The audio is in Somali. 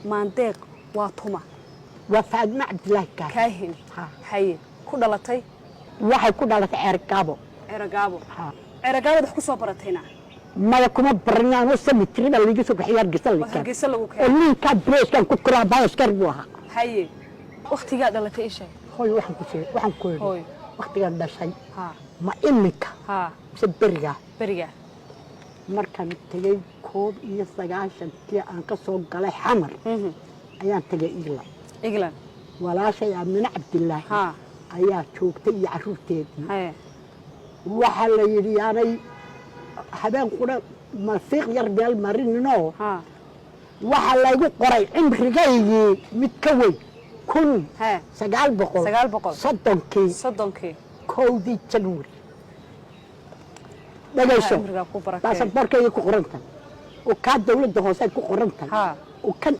maandeeq waa tuma وفاطمة عبد الله kaahin haye ku dhalatay waxay ku dhalatay Ceergaabo Ceergaabo Ceergaabo wax ku soo baratayna ما يكون برنامج وسمترين اللي يجوا في حيار قصة hargeysa lagu keenay اللي كان بريش كان كتكرا بايش كربوها haye waqtiga dhalatay isha هوي واحد كشيء واحد كوي هوي وقت كان ده شيء ها ما إنك ها سبرجع beriga markan tagay koob iyo 9 aan ka soo galay xamar ayaan tagay England walaashay Aamin Cabdillah ayaa joogtay iyo caruurteedii waxa la yiri aanay habeen qura masiiq yar beel marino waxa lagu qoray cimrigeeyii mid ka weyn 1900 koodii January دقيشة بس بركة يكون قرنتها وكاد دولة هوسات يكون قرنتها وكان